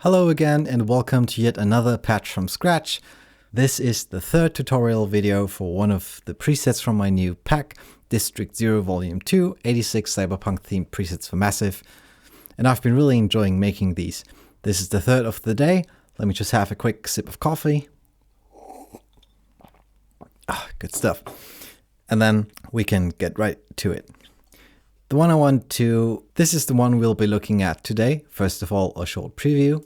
Hello again and welcome to yet another patch from scratch. This is the third tutorial video for one of the presets from my new pack, District 0 Volume 2, 86 Cyberpunk themed presets for Massive. And I've been really enjoying making these. This is the third of the day. Let me just have a quick sip of coffee. Good stuff. And then we can get right to it. This is the one we'll be looking at today. First of all, a short preview.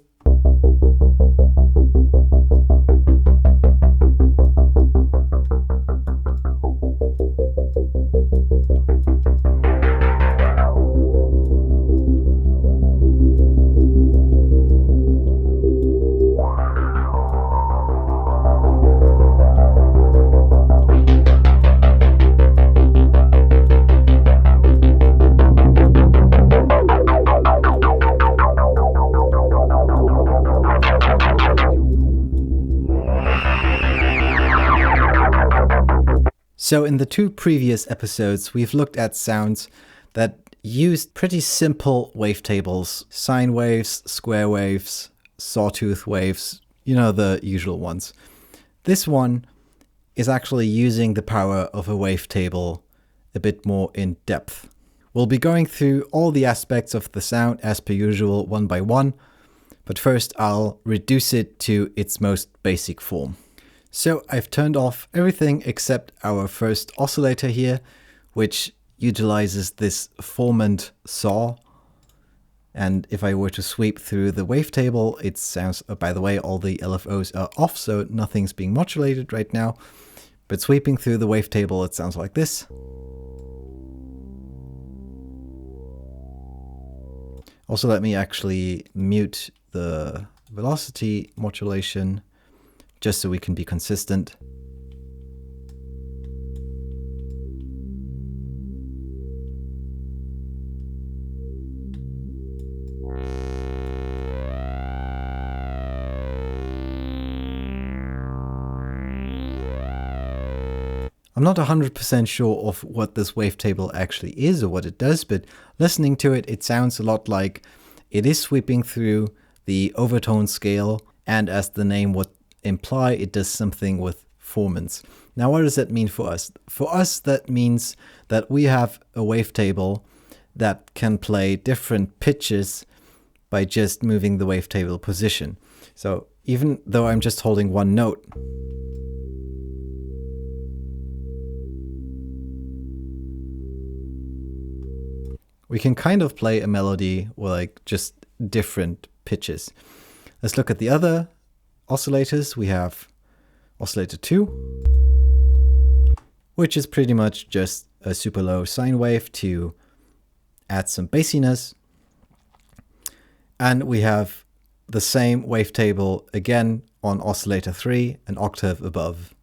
So in the two previous episodes, we've looked at sounds that used pretty simple wavetables, sine waves, square waves, sawtooth waves, you know, the usual ones. This one is actually using the power of a wavetable a bit more in depth. We'll be going through all the aspects of the sound as per usual one by one, but first I'll reduce it to its most basic form. So I've turned off everything except our first oscillator here, which utilizes this formant saw. And if I were to sweep through the wavetable, it sounds, by the way, all the LFOs are off, so nothing's being modulated right now. But sweeping through the wavetable, it sounds like this. Also, let me actually mute the velocity modulation, just so we can be consistent. I'm not 100% sure of what this wavetable actually is or what it does, but listening to it, it sounds a lot like it is sweeping through the overtone scale, and as the name would imply, it does something with formants. Now, what does that mean for us? For us, that means that we have a wavetable that can play different pitches by just moving the wavetable position. So even though I'm just holding one note, we can kind of play a melody with like just different pitches. Let's look at the other oscillators. We have oscillator 2, which is pretty much just a super low sine wave to add some bassiness. And we have the same wavetable again on oscillator 3, an octave above.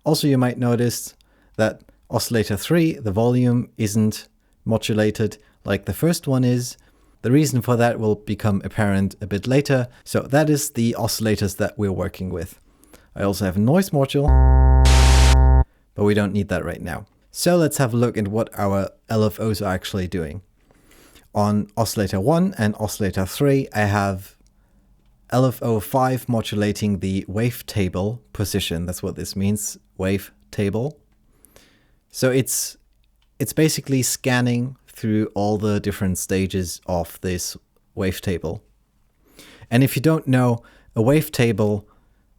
Also, you might notice that oscillator 3, the volume isn't modulated like the first one is. The reason for that will become apparent a bit later. So that is the oscillators that we're working with. I also have a noise module, but we don't need that right now. So let's have a look at what our LFOs are actually doing. On oscillator 1 and oscillator 3, I have LFO 5 modulating the wavetable position. That's what this means, wavetable. So it's basically scanning through all the different stages of this wavetable. And if you don't know, a wavetable,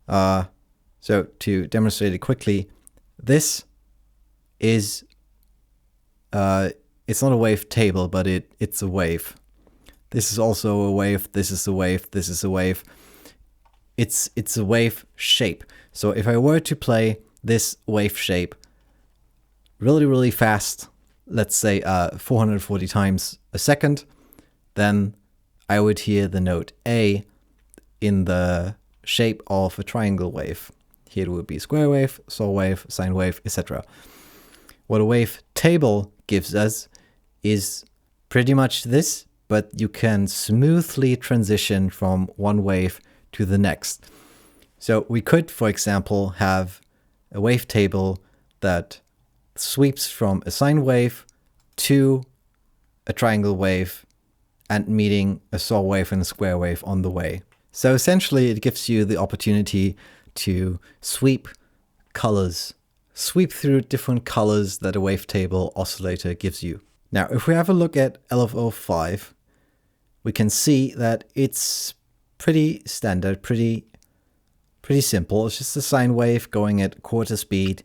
so to demonstrate it quickly, this is, it's not a wavetable, but it's a wave. This is also a wave, this is a wave, this is a wave. It's a wave shape. So if I were to play this wave shape really, really fast, let's say 440 times a second, then I would hear the note A in the shape of a triangle wave. Here it would be square wave, saw wave, sine wave, etc. What a wave table gives us is pretty much this, but you can smoothly transition from one wave to the next. So we could, for example, have a wavetable that sweeps from a sine wave to a triangle wave and meeting a saw wave and a square wave on the way. So essentially it gives you the opportunity to sweep colors, sweep through different colors that a wavetable oscillator gives you. Now, if we have a look at LFO 5, we can see that it's pretty standard, pretty simple. It's just a sine wave going at quarter speed,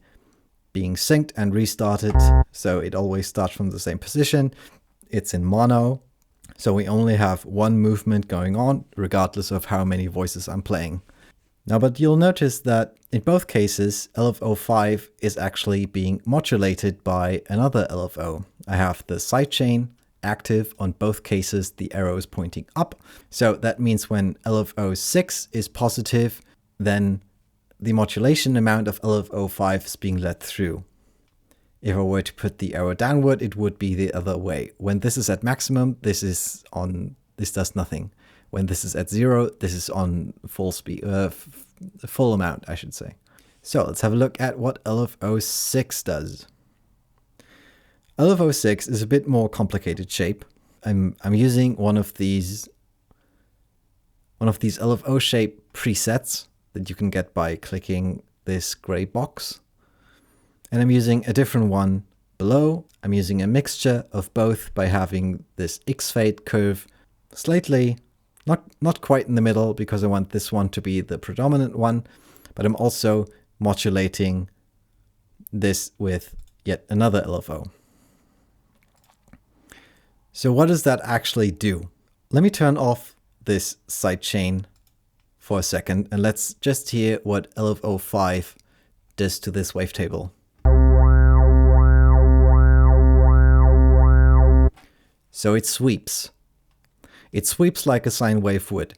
being synced and restarted. So it always starts from the same position. It's in mono. So we only have one movement going on, regardless of how many voices I'm playing. Now, but you'll notice that in both cases, LFO 5 is actually being modulated by another LFO. I have the sidechain active on both cases, the arrow is pointing up. So that means when LFO 6 is positive, then the modulation amount of LFO 5 is being let through. If I were to put the arrow downward, it would be the other way. When this is at maximum, this does nothing. When this is at 0, this is on full speed, full amount, I should say. So let's have a look at what LFO 6 does. LFO 6 is a bit more complicated shape. I'm using one of these LFO shape presets that you can get by clicking this gray box. And I'm using a different one below. I'm using a mixture of both by having this X-fade curve slightly, not quite in the middle, because I want this one to be the predominant one, but I'm also modulating this with yet another LFO. So what does that actually do? Let me turn off this sidechain for a second, and let's just hear what LFO 5 does to this wavetable. So it sweeps. It sweeps like a sine wave would.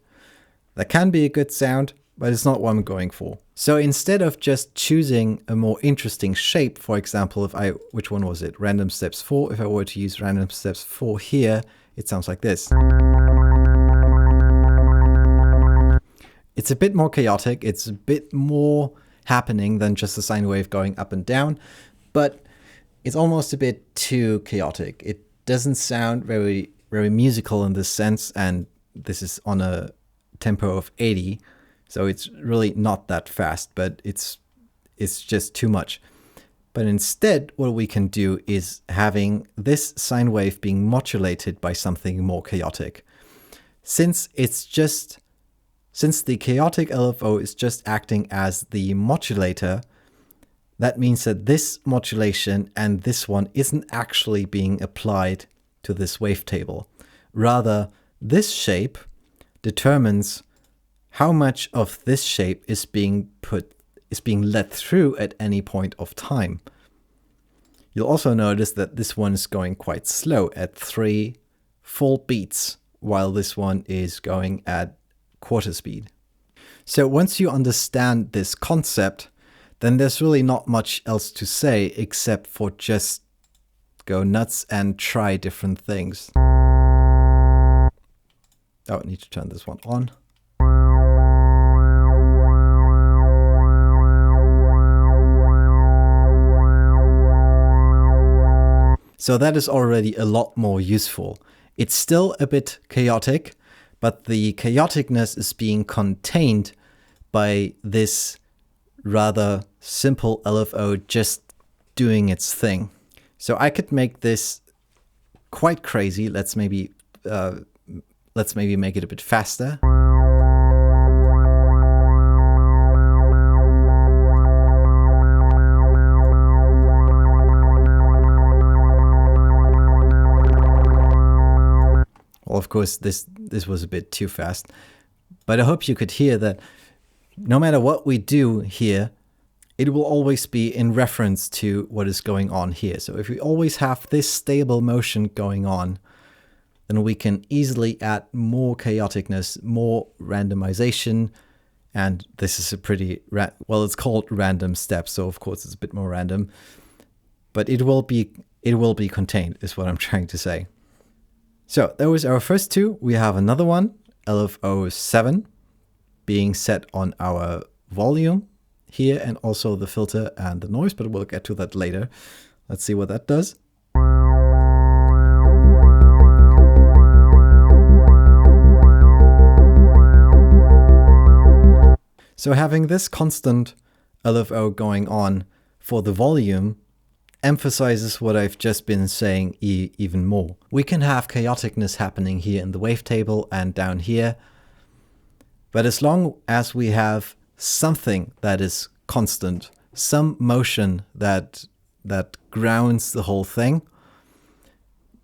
That can be a good sound, but it's not what I'm going for. So instead of just choosing a more interesting shape, for example, which one was it? Random steps 4. If I were to use random steps 4 here, it sounds like this. It's a bit more chaotic. It's a bit more happening than just a sine wave going up and down, but it's almost a bit too chaotic. It doesn't sound very musical in this sense, and this is on a tempo of 80, so it's really not that fast, but it's just too much. But instead, what we can do is having this sine wave being modulated by something more chaotic. Since the chaotic LFO is just acting as the modulator, that means that this modulation and this one isn't actually being applied to this wavetable. Rather, this shape determines how much of this shape is being let through at any point of time. You'll also notice that this one is going quite slow at 3 full beats, while this one is going at quarter speed. So once you understand this concept, then there's really not much else to say except for just go nuts and try different things. Oh, I need to turn this one on. So that is already a lot more useful. It's still a bit chaotic, but the chaoticness is being contained by this rather simple LFO just doing its thing. So I could make this quite crazy. Let's maybe make it a bit faster. Well, of course, this was a bit too fast, but I hope you could hear that no matter what we do here, it will always be in reference to what is going on here. So if we always have this stable motion going on, then we can easily add more chaoticness, more randomization. And this is a pretty, it's called random steps, so of course it's a bit more random, but it will be contained, is what I'm trying to say. So that was our first two. We have another one, LFO 7, being set on our volume here, and also the filter and the noise, but we'll get to that later. Let's see what that does. So having this constant LFO going on for the volume emphasizes what I've just been saying even more. We can have chaoticness happening here in the wavetable and down here, but as long as we have something that is constant, some motion that grounds the whole thing,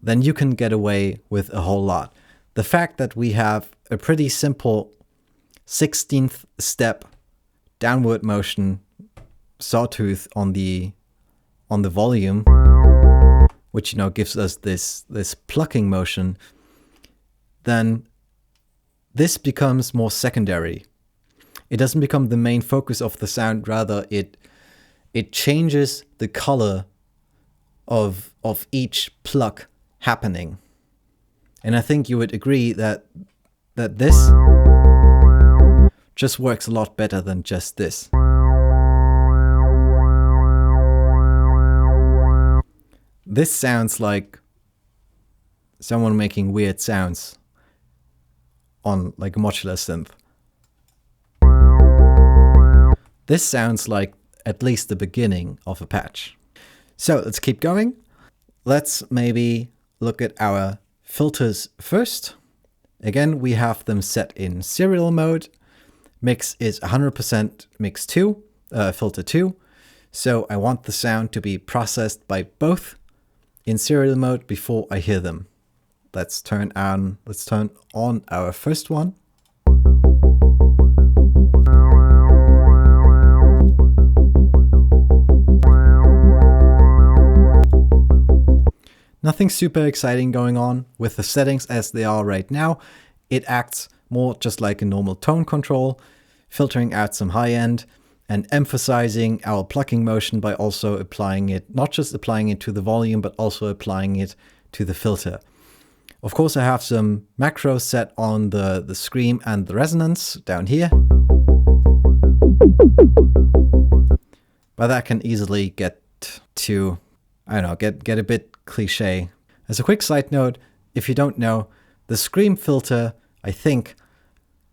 then you can get away with a whole lot. The fact that we have a pretty simple 16th step downward motion sawtooth on the volume, which gives us this plucking motion, then this becomes more secondary. It doesn't become the main focus of the sound, rather it changes the color of each pluck happening. And I think you would agree that this just works a lot better than just this. This sounds like someone making weird sounds on like a modular synth. This sounds like at least the beginning of a patch. So let's keep going. Let's maybe look at our filters first. Again, we have them set in serial mode. Mix is 100% mix 2, filter 2. So I want the sound to be processed by both in serial mode before I hear them. Let's turn on our first one. Nothing super exciting going on with the settings as they are right now. It acts more just like a normal tone control, filtering out some high end and emphasizing our plucking motion by also applying it, not just applying it to the volume, but also applying it to the filter. Of course, I have some macros set on the scream and the resonance down here, but that can easily get to, I don't know, get a bit cliche. As a quick side note, if you don't know, the scream filter, I think,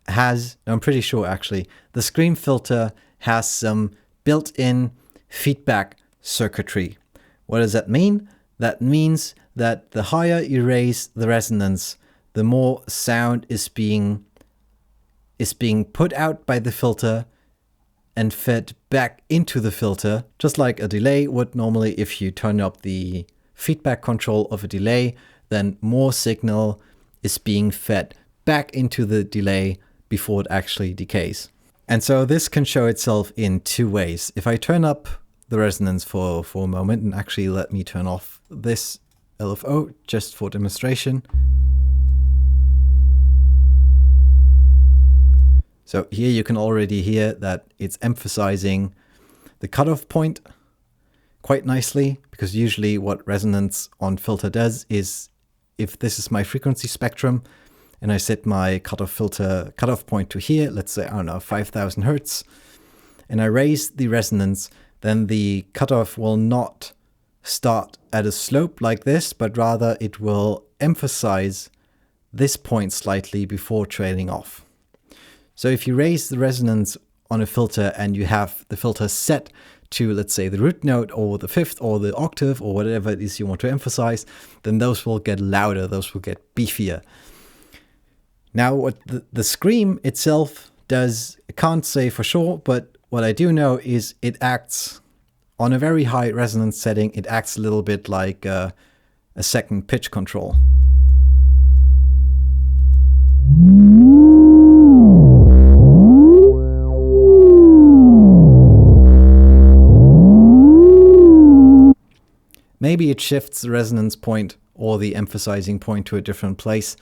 I'm pretty sure actually, the scream filter has some built-in feedback circuitry. What does that mean? That means that the higher you raise the resonance, the more sound is being put out by the filter and fed back into the filter, just like a delay would normally. If you turn up the feedback control of a delay, then more signal is being fed back into the delay before it actually decays. And so this can show itself in two ways. If I turn up the resonance for a moment, and actually let me turn off this LFO just for demonstration. So here you can already hear that it's emphasizing the cutoff point quite nicely, because usually what resonance on filter does is, if this is my frequency spectrum and I set my cutoff point to here, let's say, I don't know, 5000 Hertz, and I raise the resonance, then the cutoff will not start at a slope like this, but rather it will emphasize this point slightly before trailing off. So if you raise the resonance on a filter and you have the filter set to, let's say, the root note or the fifth or the octave or whatever it is you want to emphasize, then those will get louder, those will get beefier. Now, what the scream itself does, I can't say for sure, but what I do know is it acts on a very high resonance setting. It acts a little bit like a second pitch control. Maybe it shifts the resonance point or the emphasizing point to a different place,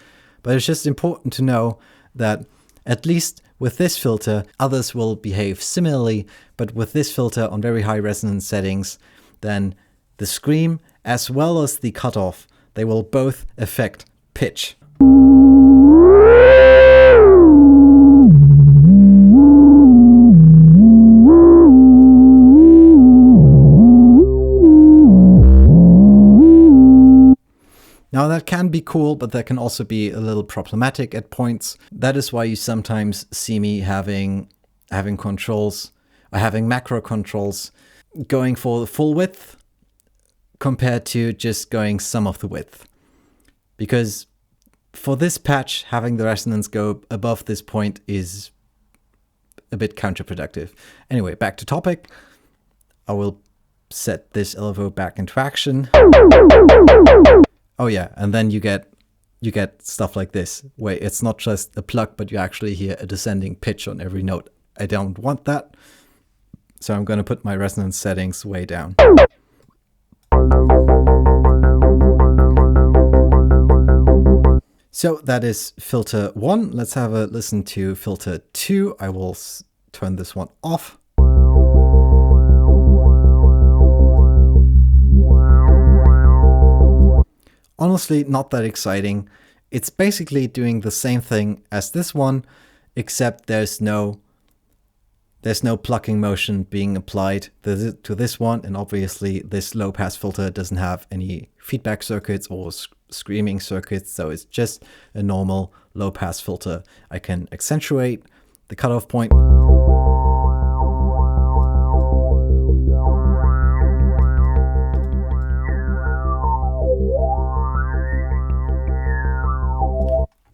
but it's just important to know that at least with this filter, others will behave similarly, but with this filter on very high resonance settings, then the scream as well as the cutoff, they will both affect pitch. Now that can be cool, but that can also be a little problematic at points. That is why you sometimes see me having having controls or having macro controls going for the full width compared to just going some of the width. Because for this patch, having the resonance go above this point is a bit counterproductive. Anyway, back to topic. I will set this LFO back into action. Oh yeah, and then you get stuff like this, where it's not just a pluck, but you actually hear a descending pitch on every note. I don't want that, so I'm going to put my resonance settings way down. So that is filter 1. Let's have a listen to filter 2. I will turn this one off. Honestly, not that exciting. It's basically doing the same thing as this one, except there's no plucking motion being applied to this one, and obviously this low pass filter doesn't have any feedback circuits or screaming circuits, so it's just a normal low pass filter. I can accentuate the cutoff point.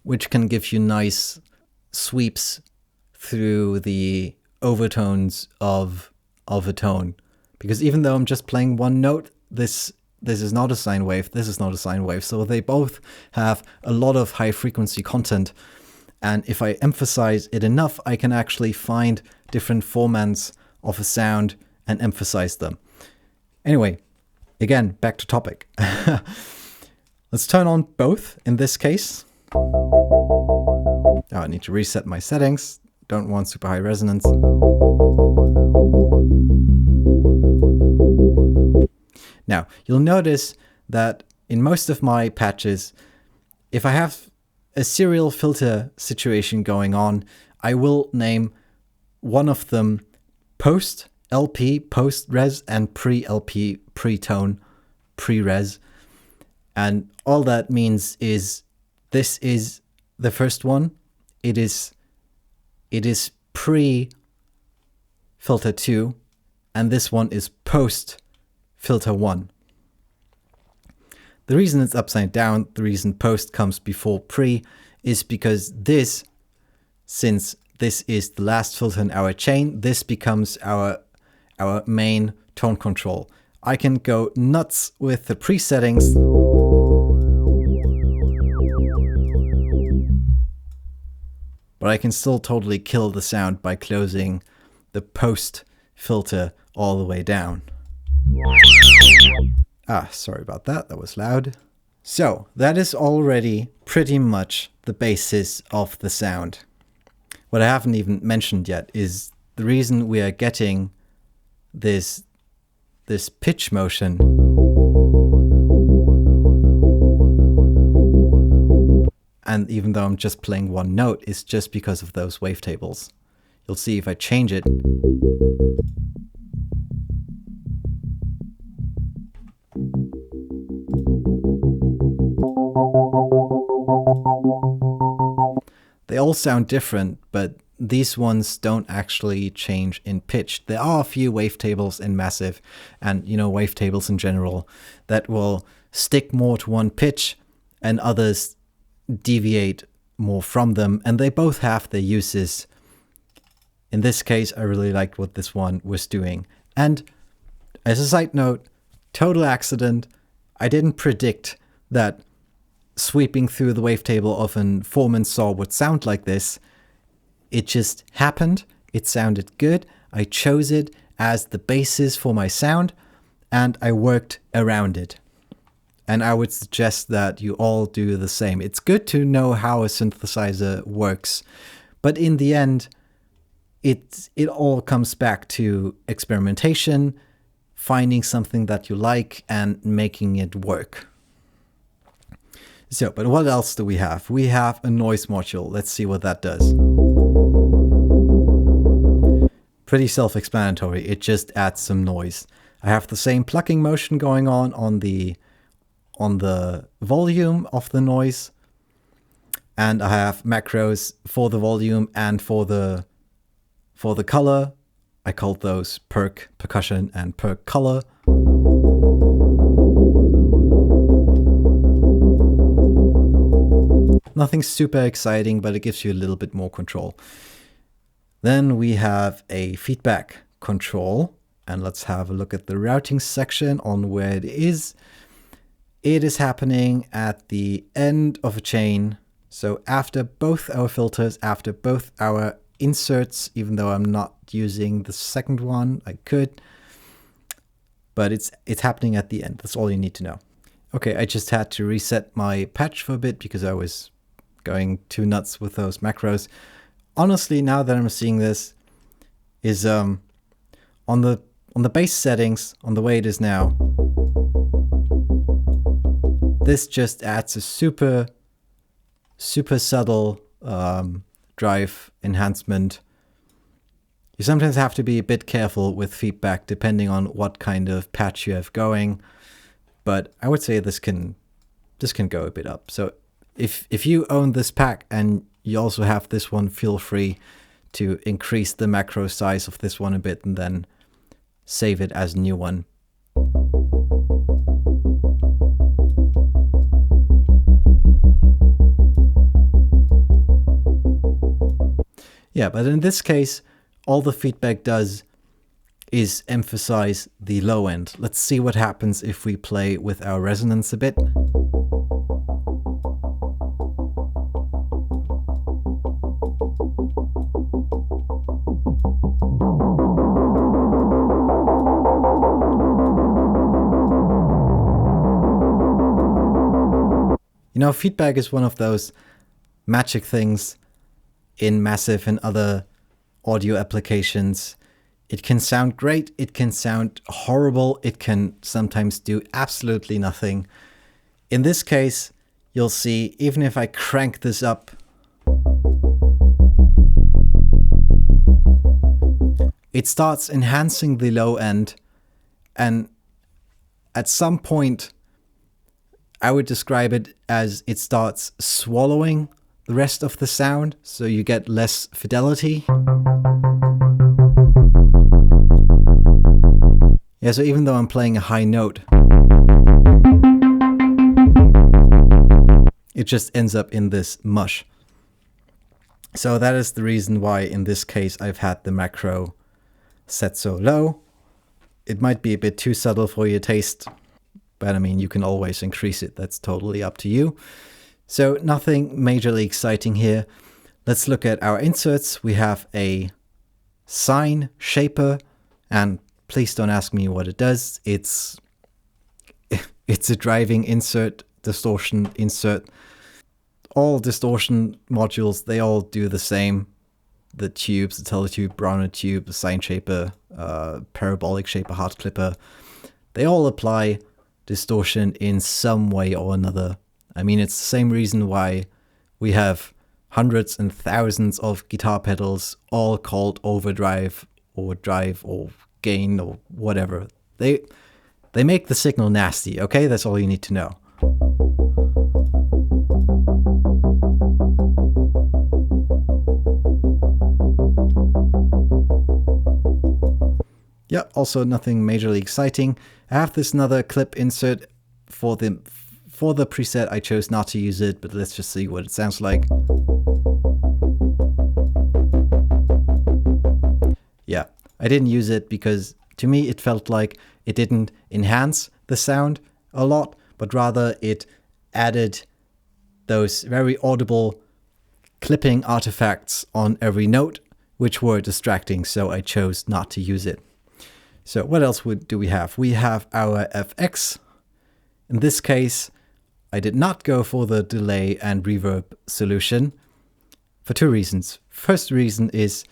Which can give you nice sweeps through the overtones of a tone. Because even though I'm just playing one note, this is not a sine wave, this is not a sine wave, so they both have a lot of high frequency content. And if I emphasize it enough, I can actually find different formats of a sound and emphasize them. Anyway, again, back to topic. Let's turn on both in this case. Oh, I need to reset my settings. Don't want super high resonance. Now, you'll notice that in most of my patches, if I have a serial filter situation going on, I will name one of them post LP, post res, and pre LP, pre tone, pre res. And all that means is this is the first one. It is pre filter 2, and this one is post filter 1. The reason it's upside down, the reason post comes before pre, is because this, since this is the last filter in our chain, this becomes our main tone control. I can go nuts with the presettings. But I can still totally kill the sound by closing the post filter all the way down. Sorry about that. That was loud. So that is already pretty much the basis of the sound. What I haven't even mentioned yet is the reason we are getting this pitch motion. And even though I'm just playing one note, it's just because of those wavetables. You'll see if I change it. They all sound different, but these ones don't actually change in pitch. There are a few wavetables in Massive, and wavetables in general, that will stick more to one pitch, and others deviate more from them, and they both have their uses. In this case, I really liked what this one was doing. And as a side note, total accident, I didn't predict that sweeping through the wavetable of an Foreman saw would sound like this. It just happened. It sounded good. I chose it as the basis for my sound, and I worked around it. And I would suggest that you all do the same. It's good to know how a synthesizer works, but in the end, it all comes back to experimentation, finding something that you like, and making it work. So, but what else do we have? We have a noise module. Let's see what that does. Pretty self-explanatory. It just adds some noise. I have the same plucking motion going on the volume of the noise, and I have macros for the volume and for the For the color, I called those perk percussion and perk color. Nothing super exciting, but it gives you a little bit more control. Then we have a feedback control, and let's have a look at the routing section on where it is. It is happening at the end of a chain. So after both our filters, after both our inserts, even though I'm not using the second one, I could, but it's happening at the end. That's all you need to know. Okay, I just had to reset my patch for a bit because I was going too nuts with those macros. Honestly, now that I'm seeing this, is on the base settings, on the way it is now, this just adds a super subtle drive enhancement. You sometimes have to be a bit careful with feedback depending on what kind of patch you have going, but I would say this can go a bit up. So if you own this pack and you also have this one, feel free to increase the macro size of this one a bit and then save it as a new one. Yeah, but in this case, all the feedback does is emphasize the low end. Let's see what happens if we play with our resonance a bit. You know, feedback is one of those magic things in Massive and other audio applications. It can sound great, it can sound horrible, it can sometimes do absolutely nothing. In this case, you'll see, even if I crank this up, it starts enhancing the low end, and at some point, I would describe it as it starts swallowing the rest of the sound, so you get less fidelity. Yeah, so even though I'm playing a high note, it just ends up in this mush. So that is the reason why in this case I've had the macro set so low. It might be a bit too subtle for your taste, but I mean, you can always increase it. That's totally up to you. So nothing majorly exciting here. Let's look at our inserts. We have a sine shaper, and please don't ask me what it does. It's a driving insert, distortion insert. All distortion modules, they all do the same. The tubes, the teletube, Browner tube, the sine shaper, parabolic shaper, hard clipper, they all apply distortion in some way or another. I mean, it's the same reason why we have hundreds and thousands of guitar pedals, all called overdrive or drive or gain or whatever. They make the signal nasty, okay? That's all you need to know. Yeah, also nothing majorly exciting. I have this another clip insert for the preset. I chose not to use it, but let's just see what it sounds like. Yeah, I didn't use it because to me it felt like it didn't enhance the sound a lot, but rather it added those very audible clipping artifacts on every note, which were distracting, so I chose not to use it. So what else do we have? We have our FX. In this case, I did not go for the delay and reverb solution for two reasons. First reason is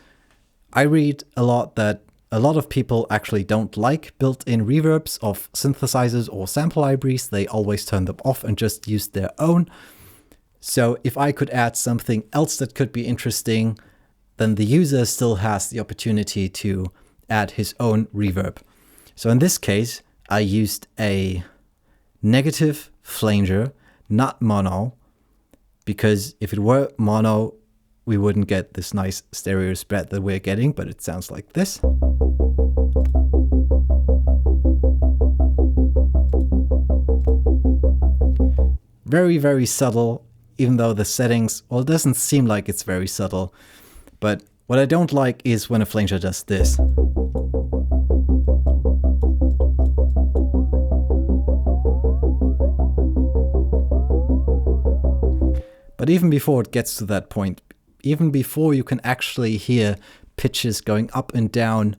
I read a lot that a lot of people actually don't like built-in reverbs of synthesizers or sample libraries. They always turn them off and just use their own. So if I could add something else that could be interesting, then the user still has the opportunity to add his own reverb. So in this case, I used a negative flanger, not mono, because if it were mono, we wouldn't get this nice stereo spread that we're getting, but it sounds like this. Very, very subtle, even though the settings, well, it doesn't seem like it's very subtle. But what I don't like is when a flanger does this. But even before it gets to that point, even before you can actually hear pitches going up and down,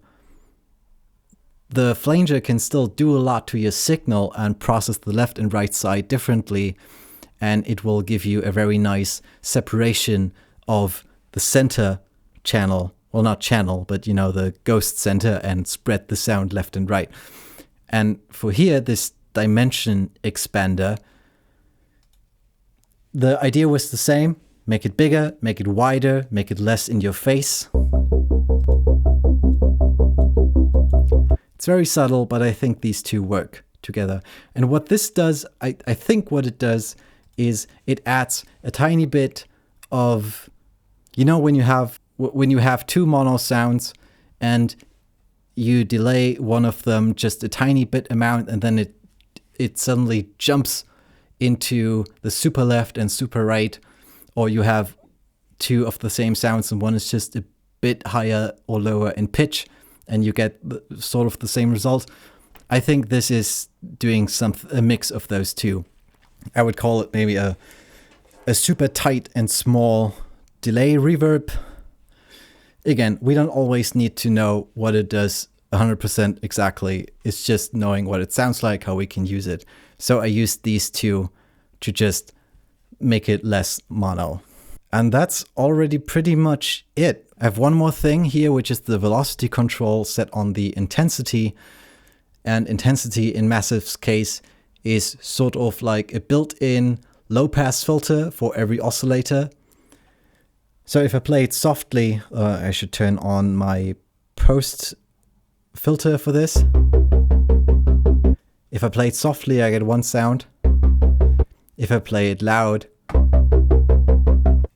the flanger can still do a lot to your signal and process the left and right side differently. And it will give you a very nice separation of the center channel. Well, not channel, but you know, the ghost center, and spread the sound left and right. And for here, this dimension expander, the idea was the same. Make it bigger, make it wider, make it less in your face. It's very subtle, but I think these two work together. And what this does, I think what it does is it adds a tiny bit of, you know, when you have two mono sounds and you delay one of them just a tiny bit amount, and then it suddenly jumps into the super left and super right, or you have two of the same sounds and one is just a bit higher or lower in pitch, and you get sort of the same result. I think this is doing a mix of those two. I would call it maybe a super tight and small delay reverb. Again, we don't always need to know what it does 100% exactly. It's just knowing what it sounds like, how we can use it. So I used these two to just make it less mono. And that's already pretty much it. I have one more thing here, which is the velocity control set on the intensity. And intensity in Massive's case is sort of like a built-in low-pass filter for every oscillator. So if I play it softly, I should turn on my post filter for this. If I play it softly, I get one sound. If I play it loud,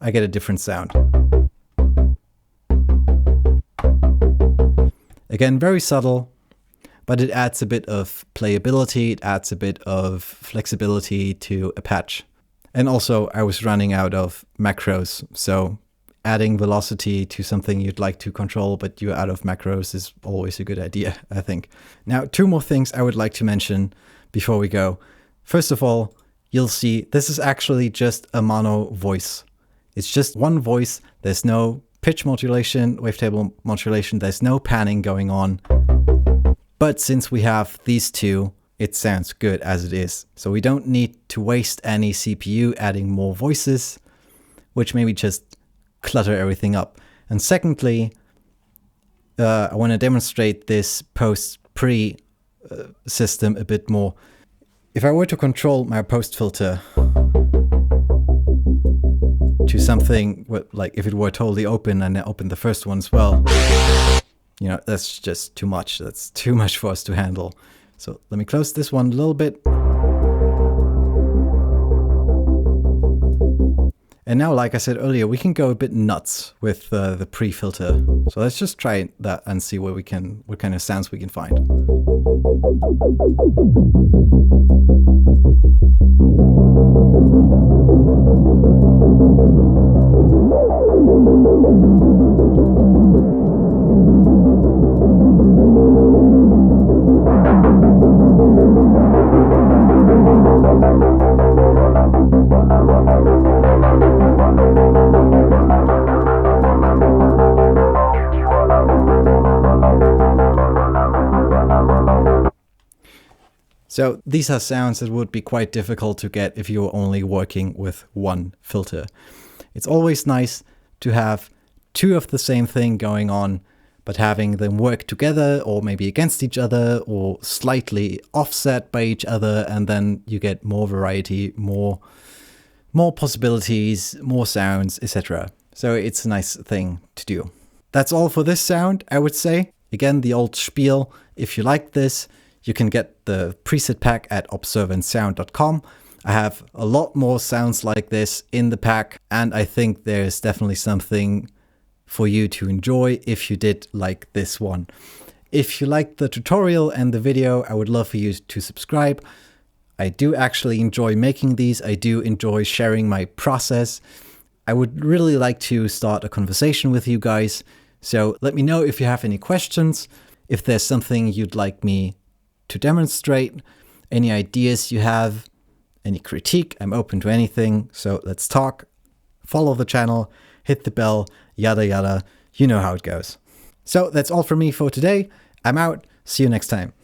I get a different sound. Again, very subtle, but it adds a bit of playability, it adds a bit of flexibility to a patch. And also, I was running out of macros, so adding velocity to something you'd like to control, but you're out of macros is always a good idea, I think. Now, two more things I would like to mention before we go. First of all, you'll see this is actually just a mono voice. It's just one voice. There's no pitch modulation, wavetable modulation. There's no panning going on. But since we have these two, it sounds good as it is. So we don't need to waste any CPU adding more voices, which maybe just clutter everything up. And secondly, I want to demonstrate this post-pre system a bit more. If I were to control my post filter to something like if it were totally open and I open the first one as well, you know, that's just too much. That's too much for us to handle. So let me close this one a little bit. And now, like I said earlier, we can go a bit nuts with the pre-filter. So let's just try that and see what kind of sounds we can find. So these are sounds that would be quite difficult to get if you were only working with one filter. It's always nice to have two of the same thing going on, but having them work together or maybe against each other or slightly offset by each other, and then you get more variety, more possibilities, more sounds, etc. So it's a nice thing to do. That's all for this sound, I would say. Again, the old spiel. If you like this, you can get the preset pack at observantsound.com. I have a lot more sounds like this in the pack, and I think there's definitely something for you to enjoy if you did like this one. If you liked the tutorial and the video, I would love for you to subscribe. I do actually enjoy making these. I do enjoy sharing my process. I would really like to start a conversation with you guys. So let me know if you have any questions, if there's something you'd like me to demonstrate, any ideas you have, any critique. I'm open to anything. So let's talk. Follow the channel, hit the bell, yada yada. You know how it goes. So that's all from me for today. I'm out. See you next time.